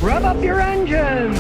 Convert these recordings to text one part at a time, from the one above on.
Rev up your engines!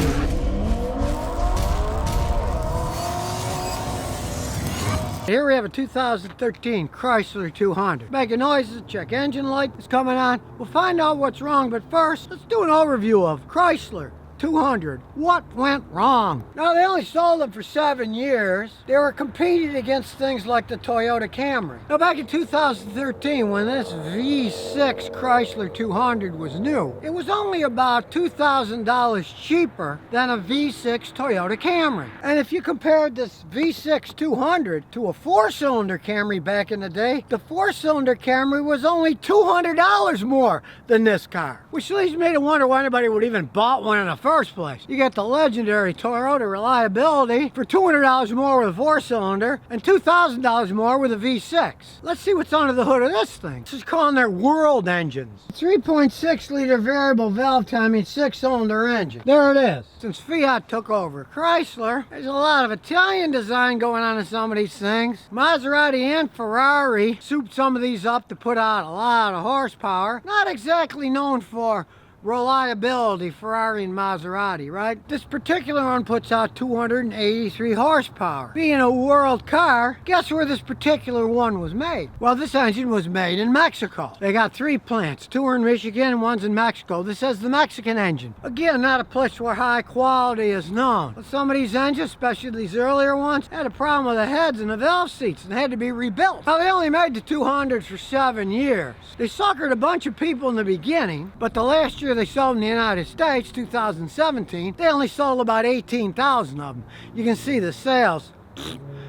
Here we have a 2013 Chrysler 200. Making noises, check engine light is coming on. We'll find out what's wrong, but first, let's do an overview of Chrysler 200. What went wrong? Now, they only sold them for 7 years. They were competing against things like the Toyota Camry. Now, back in 2013, when this V6 Chrysler 200 was new, it was only about $2,000 cheaper than a V6 Toyota Camry. And if you compared this V6 200 to a 4-cylinder Camry back in the day, the 4-cylinder Camry was only $200 more than this car. Which leads me to wonder why anybody would even bought one in the first place. You get the legendary Toyota Reliability for $200 more with a 4-cylinder and $2,000 more with a V6. Let's see what's under the hood of this thing. This is calling their world engines. 3.6 liter variable valve timing 6-cylinder engine. There it is. Since Fiat took over Chrysler, there's a lot of Italian design going on in some of these things. Maserati and Ferrari souped some of these up to put out a lot of horsepower. Not exactly known for reliability, Ferrari and Maserati, right? This particular one puts out 283 horsepower. Being a world car, guess where this particular one was made? Well, this engine was made in Mexico. They got 3 plants, 2 are in Michigan and 1's in Mexico. This is the Mexican engine. Again, not a place where high quality is known. But some of these engines, especially these earlier ones, had a problem with the heads and the valve seats and had to be rebuilt. Now, they only made the 200s for 7 years. They suckered a bunch of people in the beginning, but the last year they sold in the United States, 2017, they only sold about 18,000 of them. You can see the sales.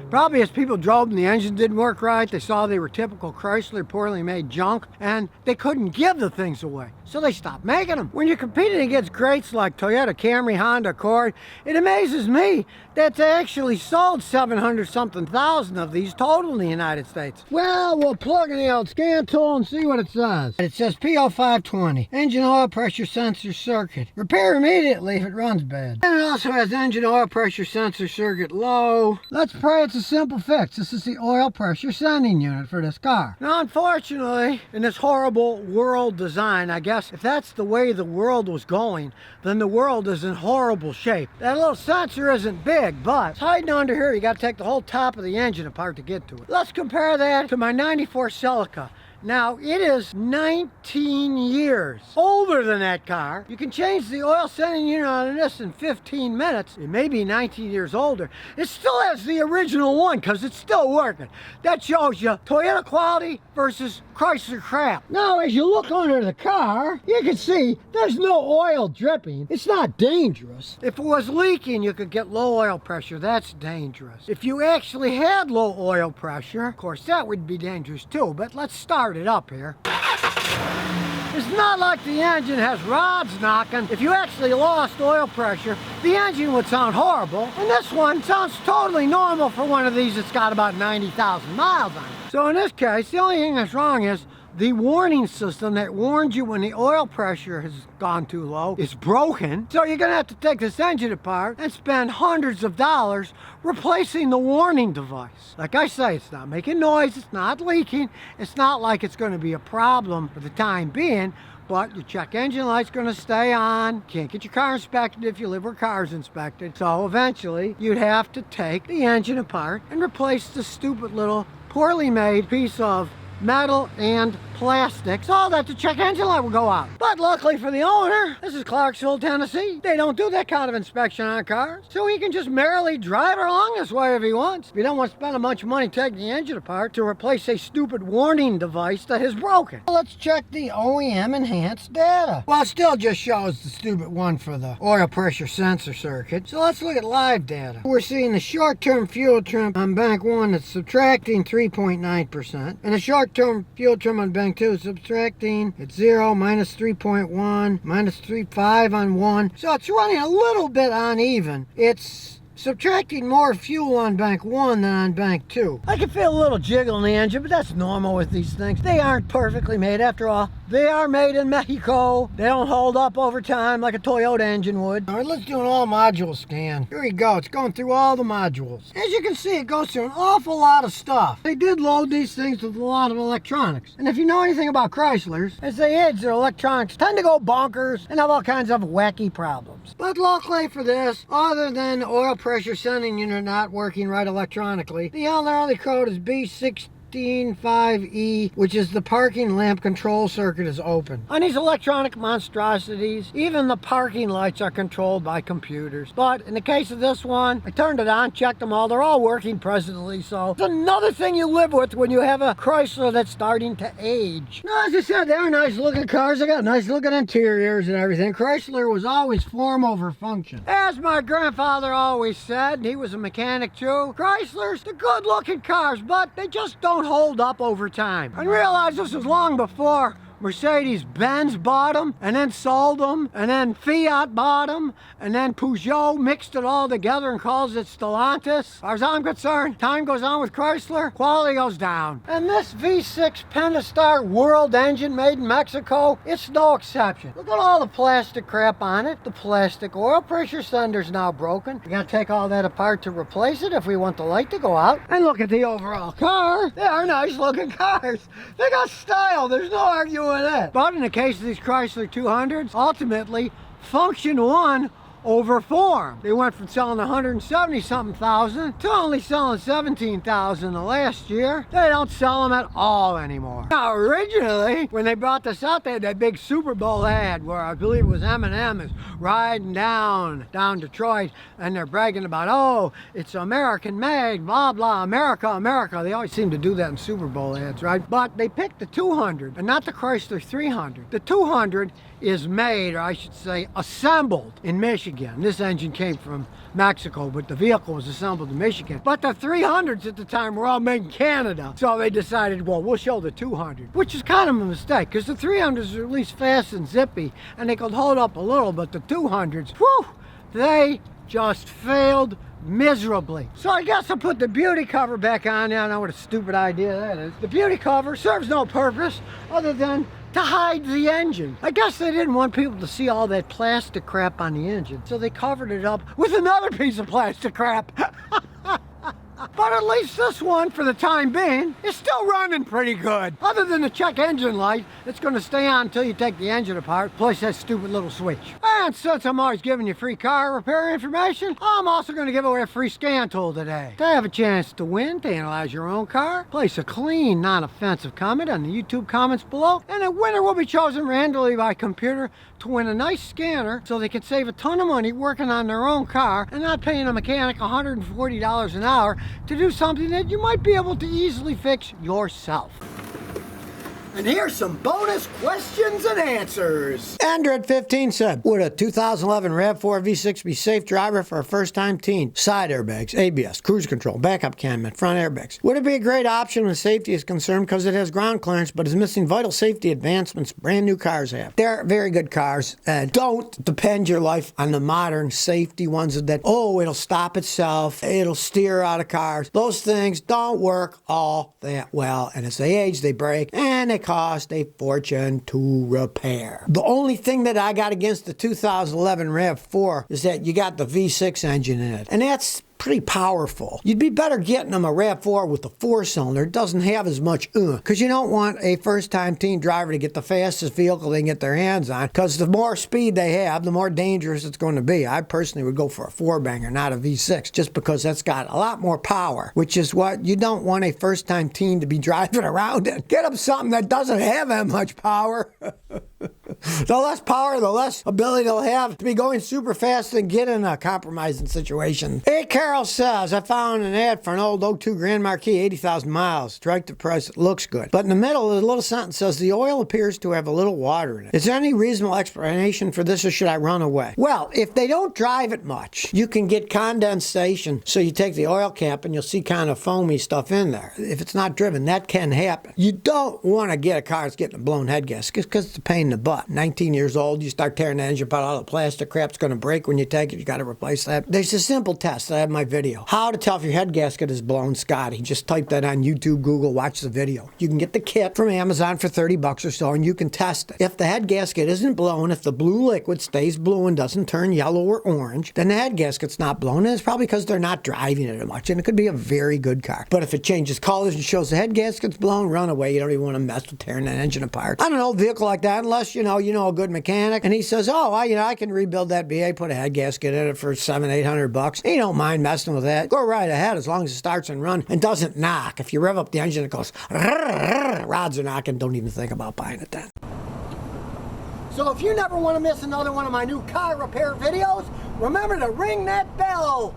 Probably as people drove them, the engine didn't work right. They saw they were typical Chrysler, poorly made junk, and they couldn't give the things away. So they stopped making them. When you're competing against greats like Toyota Camry, Honda Accord, it amazes me that they actually sold 700-something thousand of these total in the United States. Well, we'll plug in the old scan tool and see what it says. It says P0520, engine oil pressure sensor circuit. Repair immediately if it runs bad. And it also has engine oil pressure sensor circuit low. Let's pray it's a simple fix. This is the oil pressure sending unit for this car. Now, unfortunately, in this horrible world design, I guess if that's the way the world was going, then the world is in horrible shape. That little sensor isn't big, but it's hiding under here. You got to take the whole top of the engine apart to get to it. Let's compare that to my 94 Celica. Now, it is 19 years older than that car. You can change the oil sending unit on this in 15 minutes. It may be 19 years older. It still has the original one because it's still working. That shows you Toyota quality versus Chrysler crap. Now, as you look under the car, you can see there's no oil dripping. It's not dangerous. If it was leaking, you could get low oil pressure. That's dangerous. If you actually had low oil pressure, of course, that would be dangerous too. But let's start it up here. It's not like the engine has rods knocking. If you actually lost oil pressure, the engine would sound horrible. And this one sounds totally normal for one of these that's got about 90,000 miles on it. So in this case, the only thing that's wrong is the warning system that warns you when the oil pressure has gone too low is broken. So you're gonna have to take this engine apart and spend hundreds of dollars replacing the warning device. Like I say, it's not making noise, it's not leaking, it's not like it's gonna be a problem for the time being, but your check engine light's gonna stay on. Can't get your car inspected if you live where cars inspected. So eventually you'd have to take the engine apart and replace the stupid little poorly made piece of metal and plastic so that the check engine light will go out. But luckily for the owner, this is Clarksville, Tennessee. They don't do that kind of inspection on cars, so he can just merrily drive along this way if he wants. If you don't want to spend a bunch of money taking the engine apart to replace a stupid warning device that is broken. Let's check the OEM enhanced data. Well, it still just shows the stupid one for the oil pressure sensor circuit. So let's look at live data. We're seeing the short-term fuel trim on bank 1 that's subtracting 3.9%, and the short-term fuel trim on bank 2 is subtracting at 0, minus 3.1, minus 3.5 on 1. So it's running a little bit uneven. It's subtracting more fuel on bank 1 than on bank 2. I can feel a little jiggle in the engine, but that's normal with these things. They aren't perfectly made. After all, they are made in Mexico. They don't hold up over time like a Toyota engine would. All right, let's do an all module scan. Here we go. It's going through all the modules. As you can see, it goes through an awful lot of stuff. They did load these things with a lot of electronics. And if you know anything about Chryslers, as they age, their electronics tend to go bonkers and have all kinds of wacky problems. But luckily for this, other than the oil pressure sending unit not working right electronically, the only code is B165E, which is the parking lamp control circuit is open. On these electronic monstrosities, even the parking lights are controlled by computers. But in the case of this one, I turned it on, checked them all, they're all working presently, so it's another thing you live with when you have a Chrysler that's starting to age. Now, as I said, they're nice looking cars, they got nice looking interiors and everything. Chrysler was always form over function. As my grandfather always said, he was a mechanic too, Chryslers, they're good looking cars, but they just don't hold up over time. I realized this was long before Mercedes-Benz bought them, and then sold them, and then Fiat bought them, and then Peugeot mixed it all together and calls it Stellantis. As far as I'm concerned, time goes on with Chrysler, quality goes down. And this V6 Pentastar World engine made in Mexico, it's no exception. Look at all the plastic crap on it. The plastic oil pressure sender's now broken. We gotta take all that apart to replace it if we want the light to go out. And look at the overall car. They are nice looking cars. They got style, there's no arguing with that. But in the case of these Chrysler 200s, ultimately, function won over form. They went from selling 170 something thousand to only selling 17,000 the last year. They don't sell them at all anymore. Now originally, when they brought this out, they had that big Super Bowl ad where I believe it was Eminem is riding down Detroit, and they're bragging about, oh, it's American made, blah blah, America, America. They always seem to do that in Super Bowl ads, right? But they picked the 200 and not the Chrysler 300. The 200 is made, or I should say assembled, in Michigan. This engine came from Mexico, but the vehicle was assembled in Michigan. But the 300s at the time were all made in Canada. So they decided, well, we'll show the 200, which is kind of a mistake, because the 300s are at least fast and zippy, and they could hold up a little, but the 200s, whew, they just failed miserably. So I guess I'll put the beauty cover back on now. I know what a stupid idea that is. The beauty cover serves no purpose other than to hide the engine. I guess they didn't want people to see all that plastic crap on the engine, so they covered it up with another piece of plastic crap. But at least this one, for the time being, is still running pretty good. Other than the check engine light, it's going to stay on until you take the engine apart, plus that stupid little switch. And since I'm always giving you free car repair information, I'm also going to give away a free scan tool today. To have a chance to win, to analyze your own car, place a clean, non-offensive comment on the YouTube comments below, and a winner will be chosen randomly by computer to win a nice scanner so they can save a ton of money working on their own car and not paying a mechanic $140 an hour to do something that you might be able to easily fix yourself. And here's some bonus questions and answers. Android 15 said, would a 2011 RAV4 V6 be safe driver for a first-time teen? Side airbags, ABS, cruise control, backup camera, front airbags. Would it be a great option when safety is concerned because it has ground clearance but is missing vital safety advancements brand new cars have? They're very good cars. Don't depend your life on the modern safety ones that, oh, it'll stop itself, it'll steer out of cars. Those things don't work all that well, and as they age, they break, and they cost a fortune to repair. The only thing that I got against the 2011 RAV4 is that you got the V6 engine in it, and that's pretty powerful. You'd be better getting them a RAV4 with the 4-cylinder. It doesn't have as much because you don't want a first-time teen driver to get the fastest vehicle they can get their hands on, because the more speed they have, the more dangerous it's going to be. I personally would go for a 4-banger, not a V6, just because that's got a lot more power, which is what you don't want a first-time teen to be driving around in. Get them something that doesn't have that much power. The less power, the less ability they'll have to be going super fast and get in a compromising situation. Hey, Carol says, I found an ad for an old 02 Grand Marquis, 80,000 miles. Strike the price, it looks good. But in the middle, the little sentence says, the oil appears to have a little water in it. Is there any reasonable explanation for this, or should I run away? Well, if they don't drive it much, you can get condensation. So you take the oil cap and you'll see kind of foamy stuff in there. If it's not driven, that can happen. You don't want to get a car that's getting a blown head gasket because it's a pain in the butt. 19 years old, you start tearing the engine part out of the plastic crap's going to break when you take it. You got to replace that. There's a simple test. I have my video. How to tell if your head gasket is blown, Scotty. Just type that on YouTube, Google, watch the video. You can get the kit from Amazon for 30 bucks or so, and you can test it. If the head gasket isn't blown, if the blue liquid stays blue and doesn't turn yellow or orange, then the head gasket's not blown, and it's probably because they're not driving it much, and it could be a very good car. But if it changes colors and shows the head gasket's blown, run away. You don't even want to mess with tearing that engine apart. I don't know, a vehicle like that, unless you know a good mechanic, and he says, oh, I can rebuild that BA, put a head gasket in it for $700-800. He don't mind messing with that. Go right ahead as long as it starts and runs and doesn't knock. If you rev up the engine, it goes, rods are knocking. Don't even think about buying it then. So if you never want to miss another one of my new car repair videos, remember to ring that bell.